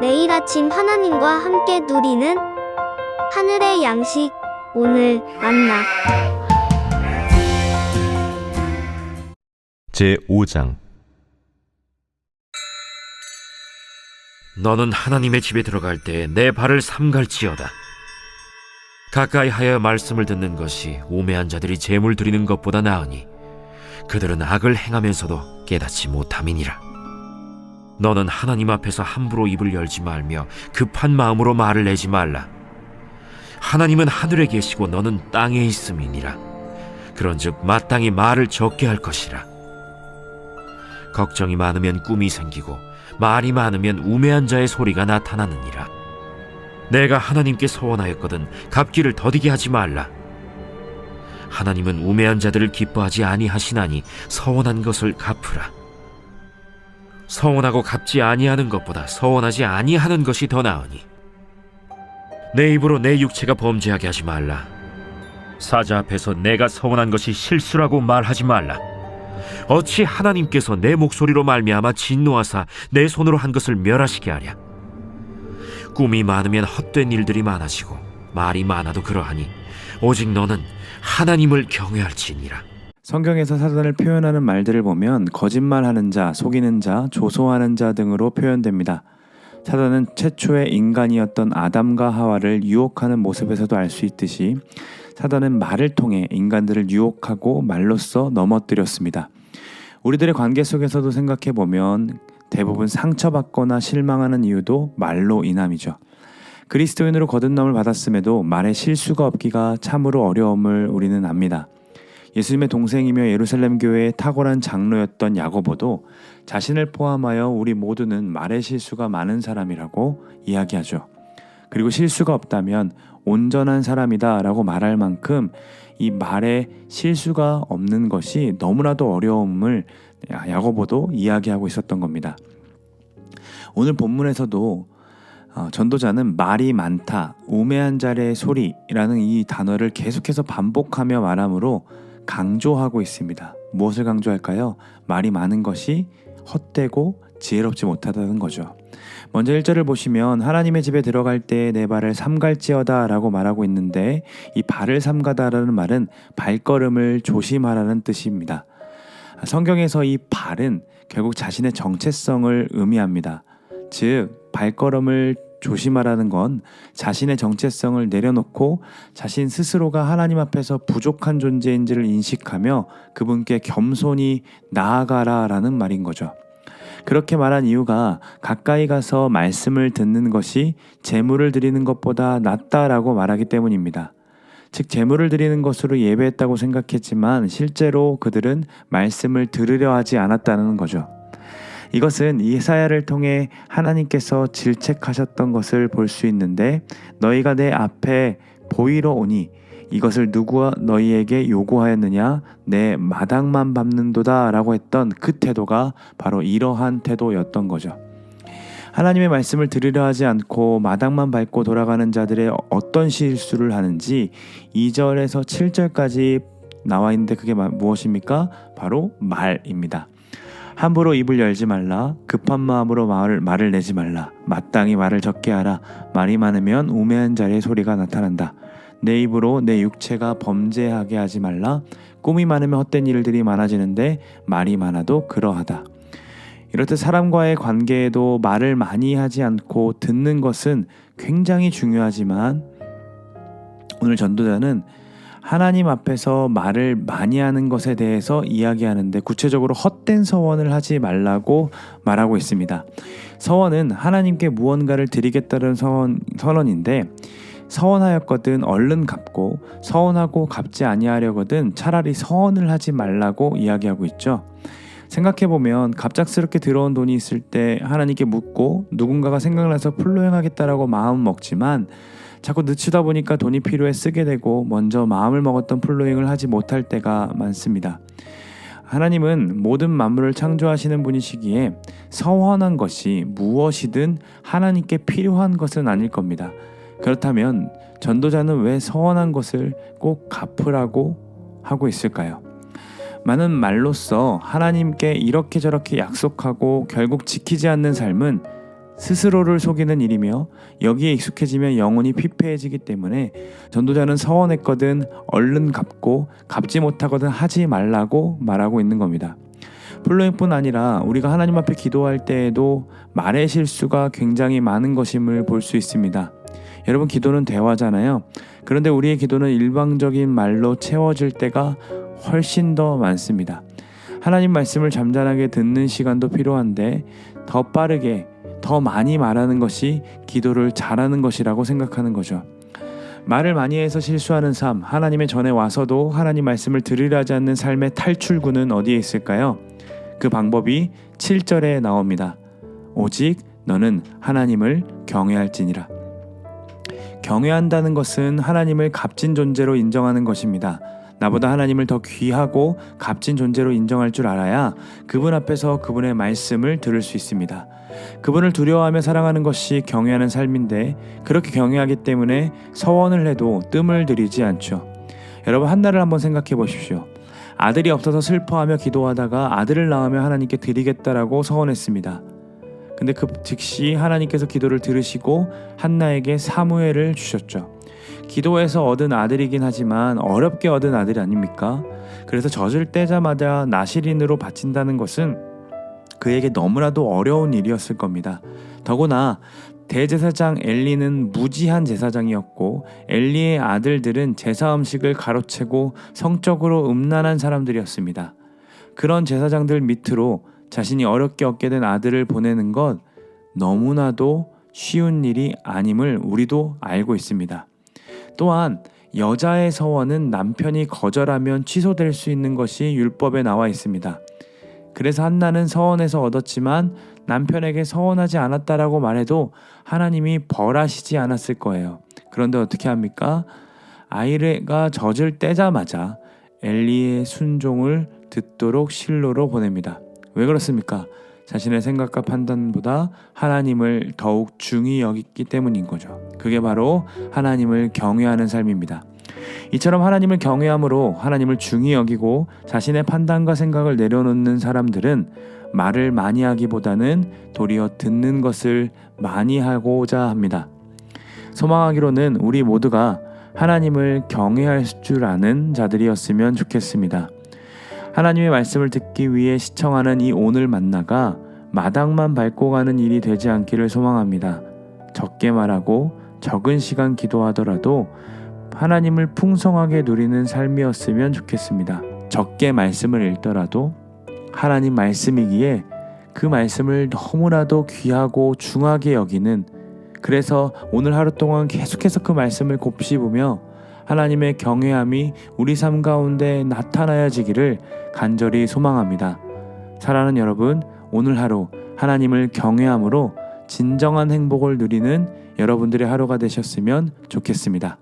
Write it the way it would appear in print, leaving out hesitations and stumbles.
매일 아침 하나님과 함께 누리는 하늘의 양식, 오늘 만나. 제5장. 너는 하나님의 집에 들어갈 때 내 발을 삼갈지어다. 가까이 하여 말씀을 듣는 것이 우매한 자들이 제물 드리는 것보다 나으니 그들은 악을 행하면서도 깨닫지 못함이니라. 너는 하나님 앞에서 함부로 입을 열지 말며 급한 마음으로 말을 내지 말라. 하나님은 하늘에 계시고 너는 땅에 있음이니라. 그런즉 마땅히 말을 적게 할 것이라. 걱정이 많으면 꿈이 생기고 말이 많으면 우매한 자의 소리가 나타나느니라. 내가 하나님께 서원하였거든 갚기를 더디게 하지 말라. 하나님은 우매한 자들을 기뻐하지 아니하시나니 서원한 것을 갚으라. 서원하고 갚지 아니하는 것보다 서원하지 아니하는 것이 더 나으니 내 입으로 내 육체가 범죄하게 하지 말라. 사자 앞에서 내가 서원한 것이 실수라고 말하지 말라. 어찌 하나님께서 내 목소리로 말미암아 진노하사 내 손으로 한 것을 멸하시게 하랴. 꿈이 많으면 헛된 일들이 많아지고 말이 많아도 그러하니 오직 너는 하나님을 경외할지니라. 성경에서 사단을 표현하는 말들을 보면 거짓말하는 자, 속이는 자, 조소하는 자 등으로 표현됩니다. 사단은 최초의 인간이었던 아담과 하와를 유혹하는 모습에서도 알 수 있듯이 사단은 말을 통해 인간들을 유혹하고 말로써 넘어뜨렸습니다. 우리들의 관계 속에서도 생각해보면 대부분 상처받거나 실망하는 이유도 말로 인함이죠. 그리스도인으로 거듭남을 받았음에도 말에 실수가 없기가 참으로 어려움을 우리는 압니다. 예수님의 동생이며 예루살렘 교회의 탁월한 장로였던 야고보도 자신을 포함하여 우리 모두는 말에 실수가 많은 사람이라고 이야기하죠. 그리고 실수가 없다면 온전한 사람이다 라고 말할 만큼 이 말에 실수가 없는 것이 너무나도 어려움을 야고보도 이야기하고 있었던 겁니다. 오늘 본문에서도 전도자는 말이 많다, 우매한 자의 소리라는 이 단어를 계속해서 반복하며 말하므로 강조하고 있습니다. 무엇을 강조할까요? 말이 많은 것이 헛되고 지혜롭지 못하다는 거죠. 먼저 1절을 보시면 하나님의 집에 들어갈 때 내 발을 삼갈지어다 라고 말하고 있는데 이 발을 삼가다라는 말은 발걸음을 조심하라는 뜻입니다. 성경에서 이 발은 결국 자신의 정체성을 의미합니다. 즉 발걸음을 조심하라는 건 자신의 정체성을 내려놓고 자신 스스로가 하나님 앞에서 부족한 존재인지를 인식하며 그분께 겸손히 나아가라라는 말인 거죠. 그렇게 말한 이유가 가까이 가서 말씀을 듣는 것이 제물을 드리는 것보다 낫다라고 말하기 때문입니다. 즉 제물을 드리는 것으로 예배했다고 생각했지만 실제로 그들은 말씀을 들으려 하지 않았다는 거죠. 이것은 이사야를 통해 하나님께서 질책하셨던 것을 볼 수 있는데 너희가 내 앞에 보이러 오니 이것을 누구와 너희에게 요구하였느냐? 내 마당만 밟는도다 라고 했던 그 태도가 바로 이러한 태도였던 거죠. 하나님의 말씀을 들으려 하지 않고 마당만 밟고 돌아가는 자들의 어떤 실수를 하는지 2절에서 7절까지 나와 있는데 그게 무엇입니까? 바로 말입니다. 함부로 입을 열지 말라. 급한 마음으로 말을 내지 말라. 마땅히 말을 적게 하라. 말이 많으면 우매한 자의 소리가 나타난다. 내 입으로 내 육체가 범죄하게 하지 말라. 꿈이 많으면 헛된 일들이 많아지는데 말이 많아도 그러하다. 이렇듯 사람과의 관계에도 말을 많이 하지 않고 듣는 것은 굉장히 중요하지만 오늘 전도자는 하나님 앞에서 말을 많이 하는 것에 대해서 이야기하는데 구체적으로 헛된 서원을 하지 말라고 말하고 있습니다. 서원은 하나님께 무언가를 드리겠다는 선언인데 서원하였거든 얼른 갚고 서원하고 갚지 아니하려거든 차라리 서원을 하지 말라고 이야기하고 있죠. 생각해보면 갑작스럽게 들어온 돈이 있을 때 하나님께 묻고 누군가가 생각나서 풀로행하겠다라고 마음 먹지만 자꾸 늦추다 보니까 돈이 필요해 쓰게 되고 먼저 마음을 먹었던 풀로행을 하지 못할 때가 많습니다. 하나님은 모든 만물을 창조하시는 분이시기에 서원한 것이 무엇이든 하나님께 필요한 것은 아닐 겁니다. 그렇다면 전도자는 왜 서원한 것을 꼭 갚으라고 하고 있을까요? 많은 말로써 하나님께 이렇게 저렇게 약속하고 결국 지키지 않는 삶은 스스로를 속이는 일이며 여기에 익숙해지면 영혼이 피폐해지기 때문에 전도자는 서원했거든 얼른 갚고 갚지 못하거든 하지 말라고 말하고 있는 겁니다. 플로잉뿐 아니라 우리가 하나님 앞에 기도할 때에도 말의 실수가 굉장히 많은 것임을 볼 수 있습니다. 여러분, 기도는 대화잖아요. 그런데 우리의 기도는 일방적인 말로 채워질 때가 훨씬 더 많습니다. 하나님 말씀을 잠잠하게 듣는 시간도 필요한데 더 빠르게 더 많이 말하는 것이 기도를 잘하는 것이라고 생각하는 거죠. 말을 많이 해서 실수하는 삶, 하나님의 전에 와서도 하나님 말씀을 들으려 하지 않는 삶의 탈출구는 어디에 있을까요? 그 방법이 7절에 나옵니다. 오직 너는 하나님을 경외할지니라. 경외한다는 것은 하나님을 값진 존재로 인정하는 것입니다. 나보다 하나님을 더 귀하고 값진 존재로 인정할 줄 알아야 그분 앞에서 그분의 말씀을 들을 수 있습니다. 그분을 두려워하며 사랑하는 것이 경외하는 삶인데 그렇게 경외하기 때문에 서원을 해도 뜸을 들이지 않죠. 여러분, 한날을 한번 생각해 보십시오. 아들이 없어서 슬퍼하며 기도하다가 아들을 낳으며 하나님께 드리겠다라고 서원했습니다. 근데 그 즉시 하나님께서 기도를 들으시고 한나에게 사무엘을 주셨죠. 기도해서 얻은 아들이긴 하지만 어렵게 얻은 아들이 아닙니까? 그래서 젖을 떼자마자 나실인으로 바친다는 것은 그에게 너무나도 어려운 일이었을 겁니다. 더구나 대제사장 엘리는 무지한 제사장이었고 엘리의 아들들은 제사 음식을 가로채고 성적으로 음란한 사람들이었습니다. 그런 제사장들 밑으로 자신이 어렵게 얻게 된 아들을 보내는 것 너무나도 쉬운 일이 아님을 우리도 알고 있습니다. 또한 여자의 서원은 남편이 거절하면 취소될 수 있는 것이 율법에 나와 있습니다. 그래서 한나는 서원해서 얻었지만 남편에게 서원하지 않았다라고 말해도 하나님이 벌하시지 않았을 거예요. 그런데 어떻게 합니까? 아이가 젖을 떼자마자 엘리의 순종을 듣도록 실로로 보냅니다. 왜 그렇습니까? 자신의 생각과 판단보다 하나님을 더욱 중히 여겼기 때문인 거죠. 그게 바로 하나님을 경외하는 삶입니다. 이처럼 하나님을 경외함으로 하나님을 중히 여기고 자신의 판단과 생각을 내려놓는 사람들은 말을 많이 하기보다는 도리어 듣는 것을 많이 하고자 합니다. 소망하기로는 우리 모두가 하나님을 경외할 줄 아는 자들이었으면 좋겠습니다. 하나님의 말씀을 듣기 위해 시청하는 이 오늘 만나가 마당만 밟고 가는 일이 되지 않기를 소망합니다. 적게 말하고 적은 시간 기도하더라도 하나님을 풍성하게 누리는 삶이었으면 좋겠습니다. 적게 말씀을 읽더라도 하나님 말씀이기에 그 말씀을 너무나도 귀하고 중하게 여기는, 그래서 오늘 하루 동안 계속해서 그 말씀을 곱씹으며 하나님의 경외함이 우리 삶 가운데 나타나야지기를 간절히 소망합니다. 사랑하는 여러분, 오늘 하루 하나님을 경외함으로 진정한 행복을 누리는 여러분들의 하루가 되셨으면 좋겠습니다.